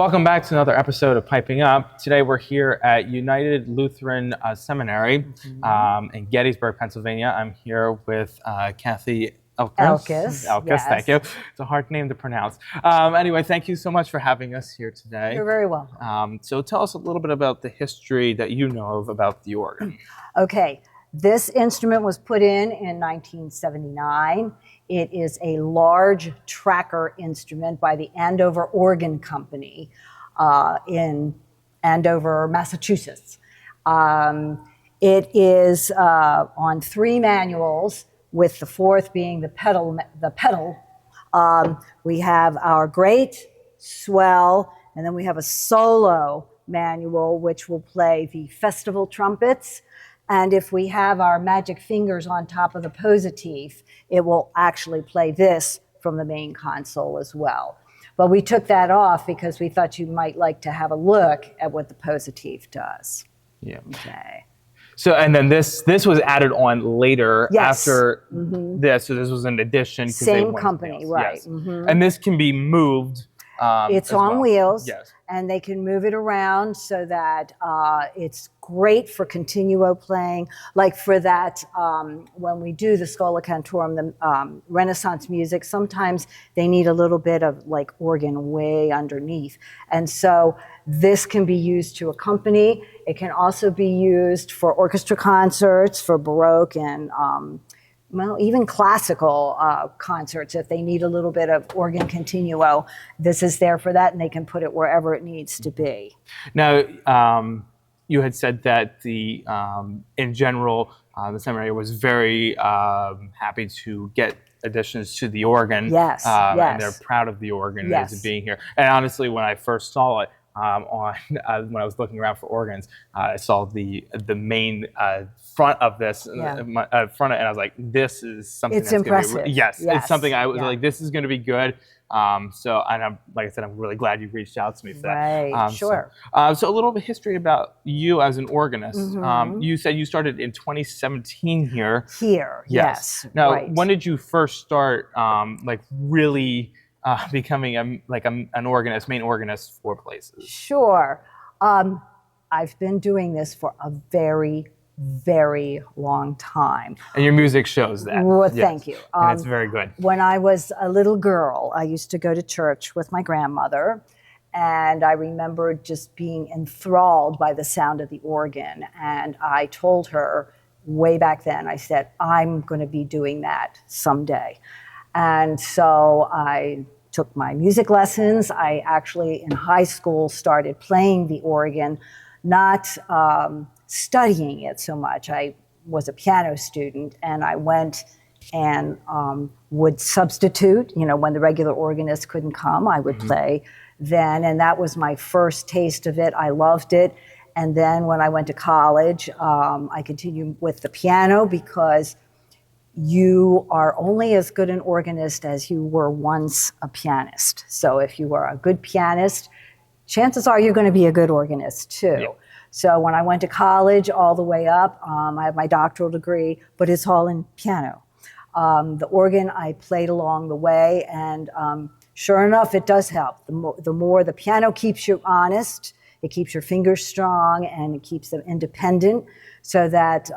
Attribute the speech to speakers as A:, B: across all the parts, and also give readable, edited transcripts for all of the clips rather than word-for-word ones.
A: welcome back to another episode of Piping Up. Today we're here at United Lutheran Seminary in Gettysburg, Pennsylvania. I'm here with Kathy Elkis.
B: Yes.
A: Thank you. It's a hard name to pronounce. Anyway, thank you so much for having us here today.
B: You're very welcome.
A: So tell us a little bit about the history that you know of about the organ.
B: Okay, this instrument was put in 1979. It is a large tracker instrument by the Andover Organ Company in Andover, Massachusetts. It is on 3 manuals, with the 4th being the pedal. We have our great, swell, and then we have a solo manual, which will play the festival trumpets. And if we have our magic fingers on top of the positive, it will actually play this from the main console as well. But we took that off because we thought you might like to have a look at what the positive does.
A: Yeah.
B: Okay.
A: So, and then this was added on later after this. So this was an addition.
B: Same company, right.
A: Yes. And this can be moved.
B: It's on wheels.
A: Yes.
B: And they can move it around so that it's great for continuo playing. Like for that, when we do the Schola Cantorum, the Renaissance music, sometimes they need a little bit of like organ way underneath. And so this can be used to accompany. It can also be used for orchestra concerts, for Baroque and well, even classical concerts. If they need a little bit of organ continuo, this is there for that, and they can put it wherever it needs to be.
A: Now, you had said that the in general, the seminary was very happy to get additions to the organ.
B: Yes,
A: and they're proud of the organ as being here. And honestly, when I first saw it, when I was looking around for organs, I saw the main front of this, front of it, and I was like, "This is something
B: it's
A: that's
B: impressive."
A: Gonna be, yes, it's something I was like, "This is going to be good." So, and I'm like I said, I'm really glad you reached out to me for that.
B: Right, sure.
A: So a little bit of history about you as an organist. You said you started in 2017 here.
B: Here, yes.
A: Now,
B: right.
A: When did you first start, like really? Becoming an organist, main organist for places? Sure.
B: I've been doing this for a very, very long time.
A: And your music shows that.
B: Well, thank you.
A: And it's very good.
B: When I was a little girl, I used to go to church with my grandmother, and I remember just being enthralled by the sound of the organ. And I told her way back then, I said, I'm going to be doing that someday. And so I took my music lessons. I actually, in high school, started playing the organ, not studying it so much. I was a piano student, and I went and would substitute. You know, when the regular organist couldn't come, I would play then. And that was my first taste of it. I loved it. And then when I went to college, I continued with the piano, because you are only as good an organist as you were once a pianist. So if you are a good pianist, chances are you're going to be a good organist too. Yeah. So when I went to college all the way up, I have my doctoral degree, but it's all in piano. The organ I played along the way, and sure enough, it does help. The more the piano keeps you honest, it keeps your fingers strong, and it keeps them independent, so that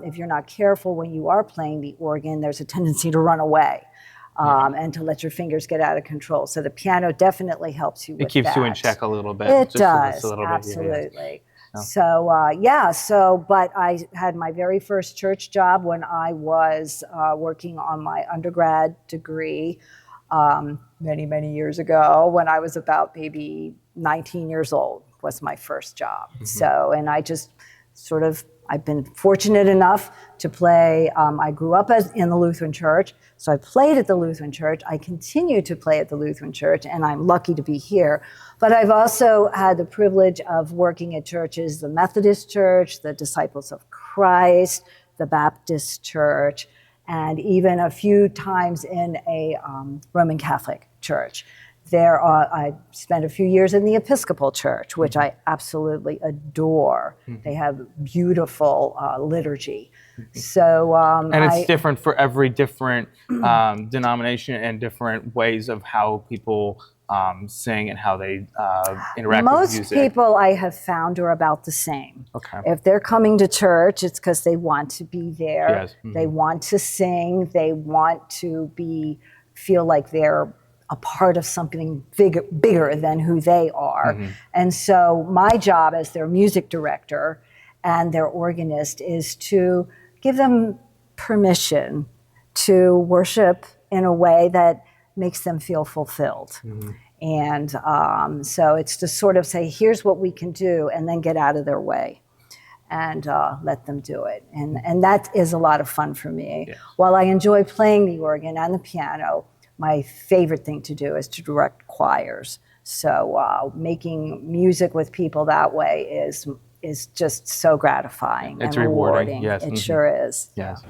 B: if you're not careful when you are playing the organ, there's a tendency to run away and to let your fingers get out of control. So the piano definitely helps you with that.
A: It keeps you in check a little bit.
B: It does, absolutely. So, but I had my very first church job when I was working on my undergrad degree many, many years ago, when I was about maybe 19 years old was my first job. So, and I just sort of, I've been fortunate enough to play. I grew up in the Lutheran Church, so I played at the Lutheran Church. I continue to play at the Lutheran Church, and I'm lucky to be here. But I've also had the privilege of working at churches, the Methodist Church, the Disciples of Christ, the Baptist Church, and even a few times in a Roman Catholic church. I spent a few years in the Episcopal Church, which I absolutely adore. They have beautiful liturgy. So,
A: and it's different for every different denomination and different ways of how people sing and how they interact
B: Most
A: with music?
B: people I have found are about the same.
A: Okay.
B: If they're coming to church, it's because they want to be there.
A: Yes. Mm-hmm.
B: They want to sing. They want to feel like they're a part of something bigger than who they are. Mm-hmm. And so my job as their music director and their organist is to give them permission to worship in a way that makes them feel fulfilled. Mm-hmm. And so it's to sort of say, here's what we can do, and then get out of their way and let them do it. And that is a lot of fun for me. Yes. While I enjoy playing the organ and the piano, my favorite thing to do is to direct choirs. So making music with people that way is just so gratifying and rewarding.
A: Yes.
B: It sure is.
A: Yes.